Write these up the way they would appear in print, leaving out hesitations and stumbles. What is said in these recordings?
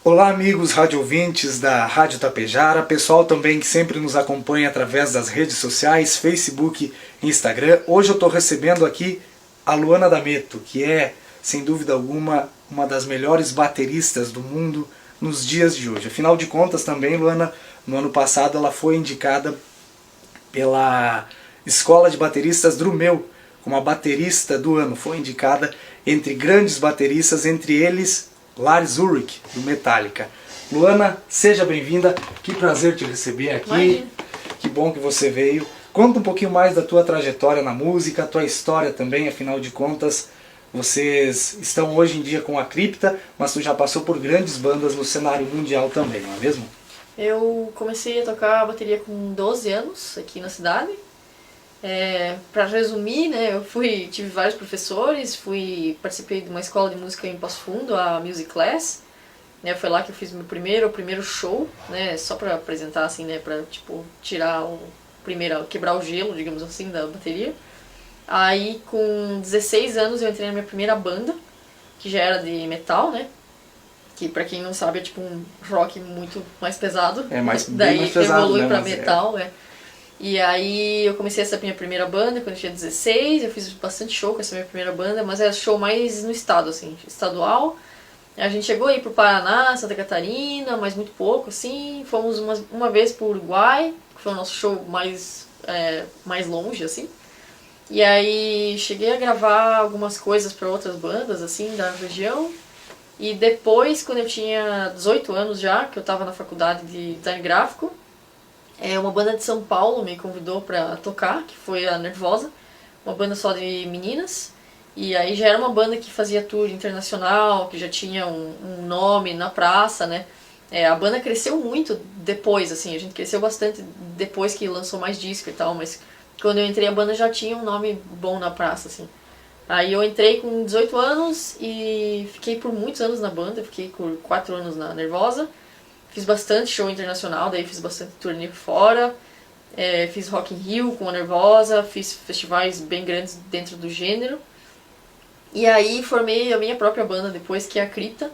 Olá amigos rádio ouvintes da Rádio Tapejara, pessoal também que sempre nos acompanha através das redes sociais, Facebook e Instagram. Hoje eu estou recebendo aqui a Luana D'Ameto, que é, sem dúvida alguma, uma das melhores bateristas do mundo nos dias de hoje. Afinal de contas também, Luana, no ano passado ela foi indicada pela Escola de Bateristas Drumeu como a baterista do ano. Foi indicada entre grandes bateristas, entre eles Lars Ulrich, do Metallica. Luana, seja bem-vinda, que prazer te receber aqui. Imagina. Que bom que você veio. Conta um pouquinho mais da tua trajetória na música, a tua história também, afinal de contas, vocês estão hoje em dia com a Cripta, mas tu já passou por grandes bandas no cenário mundial também, não é mesmo? Eu comecei a tocar bateria com 12 anos aqui na cidade. Para resumir, né, tive vários professores, participei de uma escola de música em Passo Fundo, a Music Class. Né, foi lá que eu fiz o primeiro show, né, só para apresentar assim, né, para tipo quebrar o gelo, digamos assim, da bateria. Aí com 16 anos eu entrei na minha primeira banda, que já era de metal, né? Que pra quem não sabe é tipo um rock muito mais pesado. É mais, daí bem mais pesado, evolui né? pra Mas metal, E aí eu comecei essa minha primeira banda quando eu tinha 16, eu fiz bastante show com essa minha primeira banda, mas era show mais no estado, assim, estadual. A gente chegou aí pro Paraná, Santa Catarina, mas muito pouco, assim. Fomos uma vez pro Uruguai, que foi o nosso show mais longe, assim. E aí cheguei a gravar algumas coisas para outras bandas, assim, da região. E depois, quando eu tinha 18 anos já, que eu estava na faculdade de design gráfico, uma banda de São Paulo me convidou para tocar, que foi a Nervosa, uma banda só de meninas. E aí já era uma banda que fazia tour internacional, que já tinha um nome na praça, né? A banda cresceu muito depois, assim, a gente cresceu bastante depois que lançou mais disco e tal, mas quando eu entrei a banda já tinha um nome bom na praça, assim. Aí eu entrei com 18 anos e fiquei por muitos anos na banda, fiquei por 4 anos na Nervosa. Fiz bastante show internacional, daí fiz bastante turnê fora. Fiz Rock in Rio com a Nervosa, fiz festivais bem grandes dentro do gênero. E aí formei a minha própria banda depois, que é a Cripta,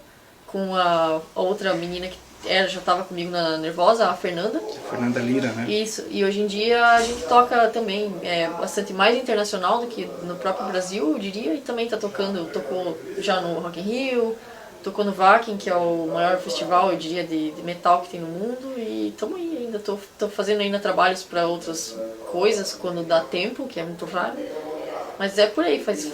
com a outra menina que já estava comigo na Nervosa, a Fernanda. Fernanda Lira, né? Isso, e hoje em dia a gente toca também bastante mais internacional do que no próprio Brasil, eu diria, e também tocou já no Rock in Rio, tocou no Wacken, que é o maior festival, eu diria, de metal que tem no mundo, e estamos aí ainda, tô fazendo ainda trabalhos para outras coisas quando dá tempo, que é muito raro, mas é por aí, faz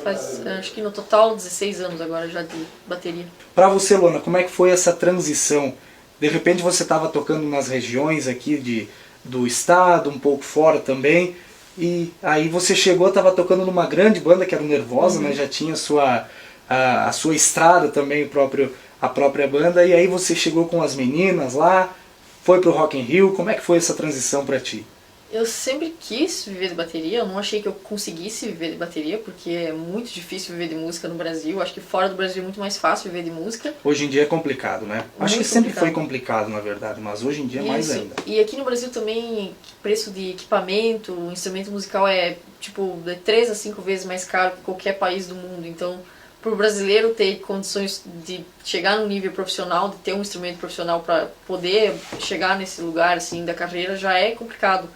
acho que no total 16 anos agora já de bateria. Pra você, Luana, como é que foi essa transição? De repente você estava tocando nas regiões aqui do estado, um pouco fora também, e aí você chegou, estava tocando numa grande banda que era o Nervosa, né? Já tinha a sua estrada também, a própria banda, e aí você chegou com as meninas lá, foi pro Rock in Rio. Como é que foi essa transição para ti? Eu sempre quis viver de bateria, eu não achei que eu conseguisse viver de bateria, porque é muito difícil viver de música no Brasil. Acho que fora do Brasil é muito mais fácil viver de música. Hoje em dia é complicado, né? Acho que sempre foi complicado, na verdade, mas hoje em dia é mais ainda. E aqui no Brasil também, preço de equipamento, o instrumento musical é tipo de 3 a 5 vezes mais caro que qualquer país do mundo. Então, para o brasileiro ter condições de chegar num nível profissional, de ter um instrumento profissional para poder chegar nesse lugar assim da carreira, já é complicado.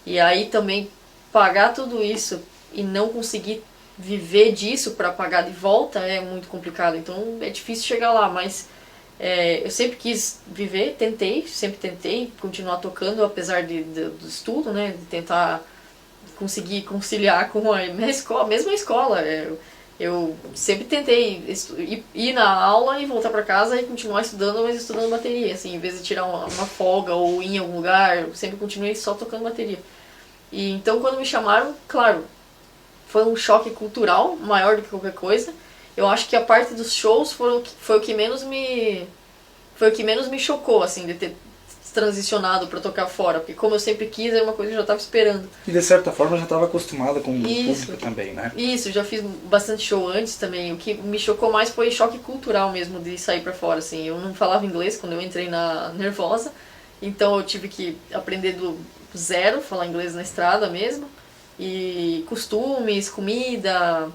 E aí também pagar tudo isso e não conseguir viver disso para pagar de volta é muito complicado. Então é difícil chegar lá, mas eu sempre quis viver, sempre tentei continuar tocando, apesar do estudo, né, de tentar conseguir conciliar com a mesma escola. Eu sempre tentei ir na aula e voltar para casa e continuar estudando, mas estudando bateria, assim, em vez de tirar uma folga ou ir em algum lugar, eu sempre continuei só tocando bateria. E então quando me chamaram, claro, foi um choque cultural maior do que qualquer coisa. Eu acho que a parte dos shows foi o que menos me chocou, assim, de ter transicionado para tocar fora, porque como eu sempre quis, era uma coisa que eu já estava esperando. E de certa forma já estava acostumada com o público também, né? Isso, já fiz bastante show antes também. O que me chocou mais foi choque cultural mesmo, de sair para fora, assim. Eu não falava inglês quando eu entrei na Nervosa, então eu tive que aprender do zero, falar inglês na estrada mesmo. E costumes, comida,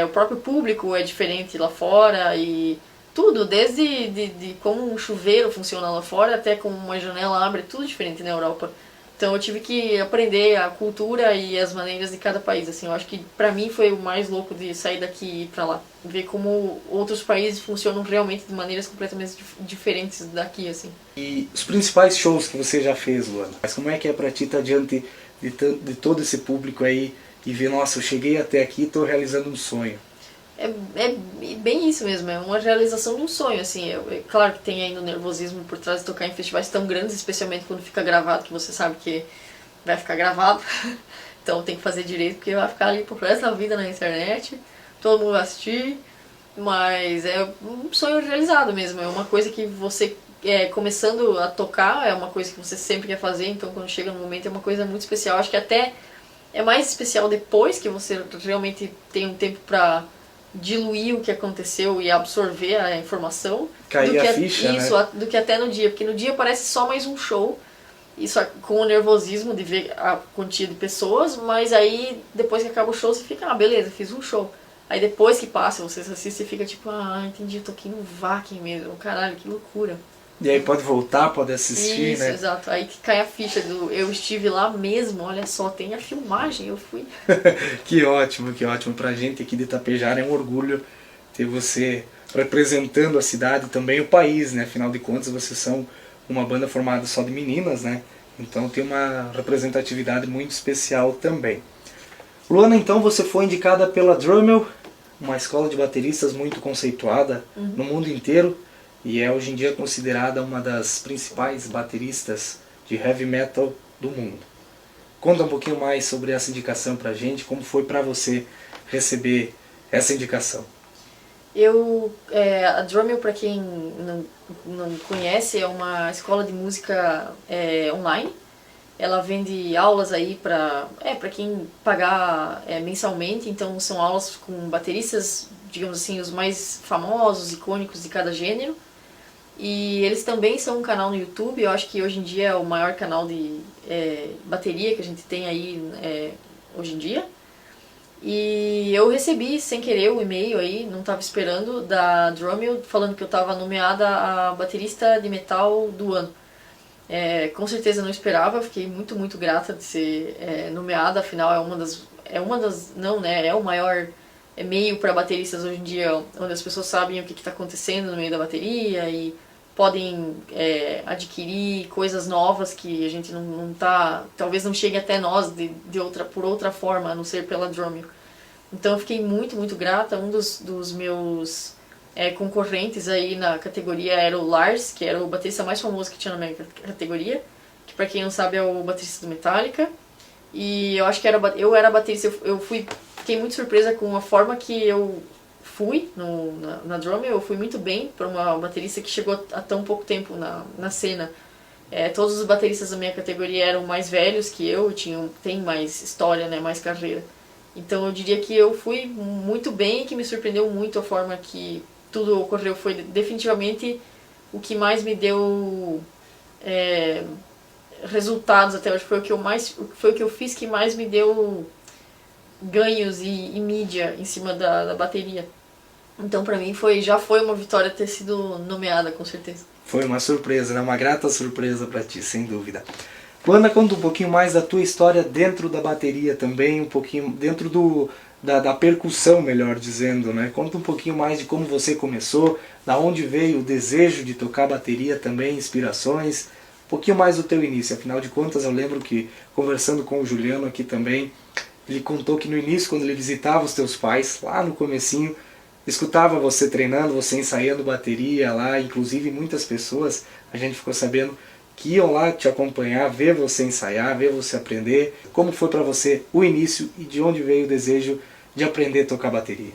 o próprio público é diferente lá fora, e Tudo, desde de como um chuveiro funciona lá fora até como uma janela abre, tudo diferente na Europa. Então eu tive que aprender a cultura e as maneiras de cada país, assim. Eu acho que pra mim foi o mais louco de sair daqui e ir pra lá. Ver como outros países funcionam realmente de maneiras completamente diferentes daqui, assim. E os principais shows que você já fez, Luana? Mas como é que é pra ti estar diante de todo esse público aí e ver, nossa, eu cheguei até aqui e tô realizando um sonho? É bem isso mesmo, é uma realização de um sonho, assim. Claro que tem ainda o nervosismo por trás de tocar em festivais tão grandes, especialmente quando fica gravado, que você sabe que vai ficar gravado. Então tem que fazer direito, porque vai ficar ali pro resto da vida na internet, todo mundo vai assistir. Mas é um sonho realizado mesmo, é uma coisa que você, começando a tocar, é uma coisa que você sempre quer fazer, então quando chega no momento é uma coisa muito especial. Acho que até é mais especial depois que você realmente tem um tempo pra diluir o que aconteceu e absorver a informação. Cair a ficha, isso, né? do que até no dia, porque no dia parece só mais um show, isso com o nervosismo de ver a quantia de pessoas, mas aí depois que acaba o show você fica, beleza, fiz um show. Aí depois que passa, você assiste e fica tipo, entendi, eu tô aqui no Wacken mesmo, caralho, que loucura. E aí pode voltar, pode assistir, isso, né? Exato. Aí que cai a ficha do eu estive lá mesmo, olha só, tem a filmagem, eu fui. Que ótimo, que ótimo. Pra gente aqui de Itapejara é um orgulho ter você representando a cidade e também o país, né? Afinal de contas, vocês são uma banda formada só de meninas, né? Então tem uma representatividade muito especial também. Luana, então você foi indicada pela Drummel, uma escola de bateristas muito conceituada no mundo inteiro, e é hoje em dia considerada uma das principais bateristas de heavy metal do mundo. Conta um pouquinho mais sobre essa indicação pra gente, como foi pra você receber essa indicação. A Drummel, pra quem não conhece, é uma escola de música online. Ela vende aulas aí pra quem pagar mensalmente, então são aulas com bateristas, digamos assim, os mais famosos, icônicos de cada gênero. E eles também são um canal no YouTube, eu acho que hoje em dia é o maior canal de bateria que a gente tem aí hoje em dia. E eu recebi sem querer o e-mail aí, não estava esperando, da Drummel, falando que eu estava nomeada a baterista de metal do ano. Com certeza não esperava, fiquei muito, muito grata de ser nomeada, afinal é o maior meio para bateristas hoje em dia, onde as pessoas sabem o que está acontecendo no meio da bateria e podem adquirir coisas novas que a gente não tá, talvez não chegue até nós por outra forma, a não ser pela Drummel. Então eu fiquei muito, muito grata. Um dos meus concorrentes aí na categoria era o Lars, que era o baterista mais famoso que tinha na minha categoria, que pra quem não sabe é o baterista do Metallica. E eu acho que eu era baterista, fiquei muito surpresa com a forma que eu fui na Drummel. Eu fui muito bem para uma baterista que chegou há tão pouco tempo na cena. Todos os bateristas da minha categoria eram mais velhos que eu, tem mais história, né, mais carreira. Então eu diria que eu fui muito bem e que me surpreendeu muito a forma que tudo ocorreu. Foi definitivamente o que mais me deu resultados até hoje. Foi o que eu fiz que mais me deu ganhos e mídia em cima da bateria. Então pra mim já foi uma vitória ter sido nomeada, com certeza. Foi uma surpresa, né? Uma grata surpresa pra ti, sem dúvida. Luana, conta um pouquinho mais da tua história dentro da bateria também, um pouquinho dentro da percussão, melhor dizendo, né? Conta um pouquinho mais de como você começou, da onde veio o desejo de tocar bateria também, inspirações, um pouquinho mais do teu início. Afinal de contas, eu lembro que, conversando com o Juliano aqui também, ele contou que no início, quando ele visitava os teus pais, lá no comecinho, escutava você treinando, você ensaiando bateria lá, inclusive muitas pessoas, a gente ficou sabendo, que iam lá te acompanhar, ver você ensaiar, ver você aprender. Como foi para você o início e de onde veio o desejo de aprender a tocar bateria?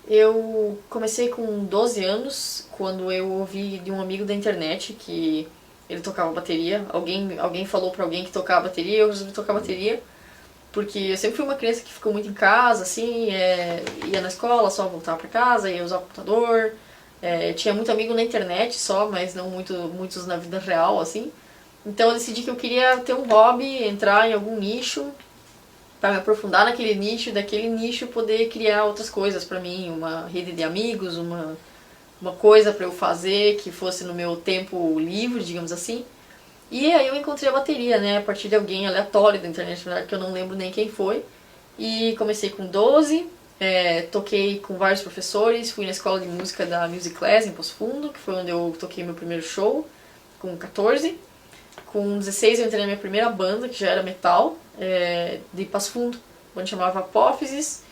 Eu comecei com 12 anos, quando eu ouvi de um amigo da internet que ele tocava bateria. Alguém falou pra alguém que tocava bateria, eu resolvi tocar bateria, porque eu sempre fui uma criança que ficou muito em casa, assim, ia na escola, só voltava pra casa, ia usar o computador. Tinha muito amigo na internet só, mas não muitos na vida real, assim. Então eu decidi que eu queria ter um hobby, entrar em algum nicho, para me aprofundar naquele nicho, daquele nicho poder criar outras coisas pra mim, uma rede de amigos, uma coisa para eu fazer que fosse no meu tempo livre, digamos assim. E aí eu encontrei a bateria, né, a partir de alguém aleatório da internet, que eu não lembro nem quem foi. E comecei com 12, toquei com vários professores, fui na escola de música da Music Class em Passo Fundo, que foi onde eu toquei meu primeiro show, com 14. Com 16 eu entrei na minha primeira banda, que já era metal, de Passo Fundo, onde chamava Apófisis.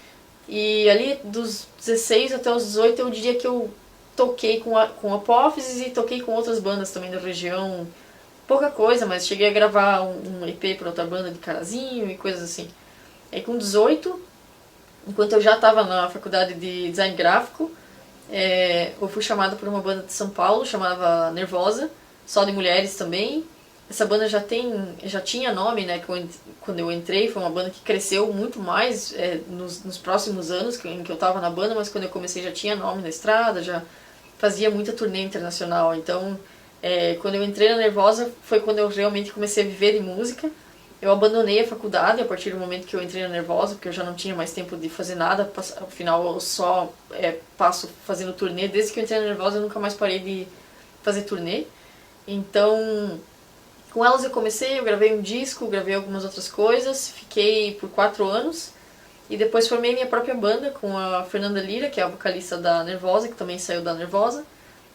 E ali dos 16 até os 18 eu diria que eu toquei com Apófisis e toquei com outras bandas também da região. Pouca coisa, mas cheguei a gravar um EP para outra banda de Carazinho e coisas assim. Aí com 18, enquanto eu já estava na faculdade de design gráfico, eu fui chamada por uma banda de São Paulo, chamava Nervosa, só de mulheres também. Essa banda já tinha nome, né, quando eu entrei, foi uma banda que cresceu muito mais nos próximos anos em que eu estava na banda, mas quando eu comecei já tinha nome na estrada, já fazia muita turnê internacional, então quando eu entrei na Nervosa foi quando eu realmente comecei a viver de música. Eu abandonei a faculdade a partir do momento que eu entrei na Nervosa, porque eu já não tinha mais tempo de fazer nada, afinal eu só passo fazendo turnê. Desde que eu entrei na Nervosa eu nunca mais parei de fazer turnê. Então, com elas eu comecei, eu gravei um disco, gravei algumas outras coisas, fiquei por 4 anos e depois formei minha própria banda com a Fernanda Lira, que é a vocalista da Nervosa, que também saiu da Nervosa,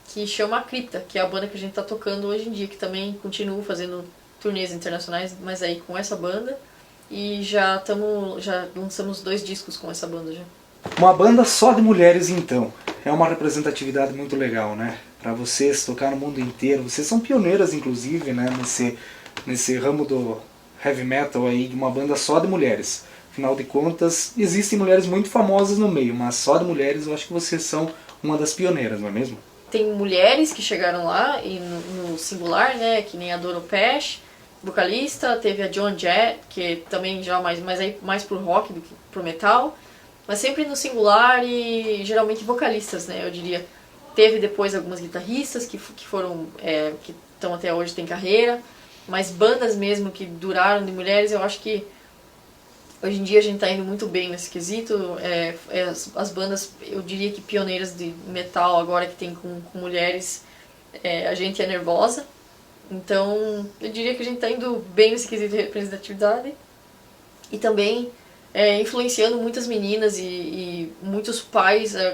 que chama a Cripta, que é a banda que a gente tá tocando hoje em dia, que também continuo fazendo turnês internacionais, mas aí com essa banda, e já lançamos 2 discos com essa banda já. Uma banda só de mulheres então, é uma representatividade muito legal, né? Para vocês tocar no mundo inteiro, vocês são pioneiras inclusive, né? Nesse ramo do heavy metal aí, de uma banda só de mulheres. Afinal de contas, existem mulheres muito famosas no meio, mas só de mulheres eu acho que vocês são uma das pioneiras, não é mesmo? Tem mulheres que chegaram lá, e no singular, né, que nem a Doro Pesch, vocalista, teve a Joan Jett, que também já mais pro rock do que pro metal, mas sempre no singular e geralmente vocalistas, né, eu diria. Teve depois algumas guitarristas que foram, que estão até hoje, tem carreira, mas bandas mesmo que duraram de mulheres, eu acho que hoje em dia a gente tá indo muito bem nesse quesito. As bandas, eu diria que pioneiras de metal agora que tem com mulheres, a gente é Nervosa. Então eu diria que a gente tá indo bem nesse quesito de representatividade. E também influenciando muitas meninas e muitos pais a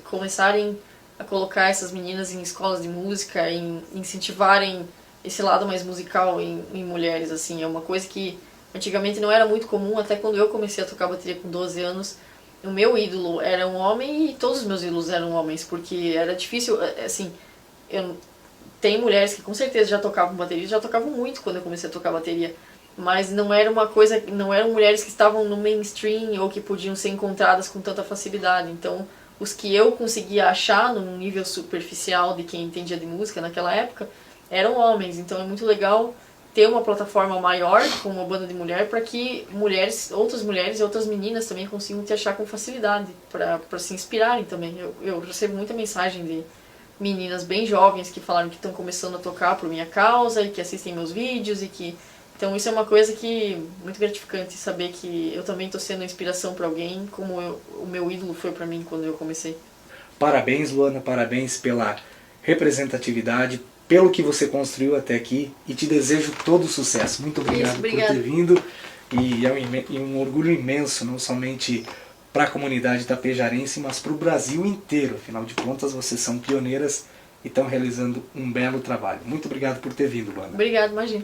começarem a colocar essas meninas em escolas de música, em incentivarem esse lado mais musical em mulheres, assim. É uma coisa que antigamente não era muito comum, até quando eu comecei a tocar bateria com 12 anos, o meu ídolo era um homem e todos os meus ídolos eram homens, porque era difícil, assim, tem mulheres que com certeza já tocavam bateria, já tocavam muito quando eu comecei a tocar bateria, mas não era uma coisa, não eram mulheres que estavam no mainstream ou que podiam ser encontradas com tanta facilidade, então os que eu conseguia achar num nível superficial de quem entendia de música naquela época eram homens, então é muito legal ter uma plataforma maior com uma banda de mulher para que outras mulheres e outras meninas também consigam te achar com facilidade, para se inspirarem também. Eu recebo muita mensagem de meninas bem jovens que falaram que estão começando a tocar por minha causa e que assistem meus vídeos e que... Então isso é uma coisa que muito gratificante, saber que eu também estou sendo inspiração para alguém, como o meu ídolo foi para mim quando eu comecei. Parabéns, Luana, parabéns pela representatividade, pelo que você construiu até aqui, e te desejo todo o sucesso. Muito obrigado por ter vindo, e é um orgulho imenso, não somente para a comunidade tapejarense, mas para o Brasil inteiro. Afinal de contas, vocês são pioneiras e estão realizando um belo trabalho. Muito obrigado por ter vindo, Luana. Obrigado, imagina.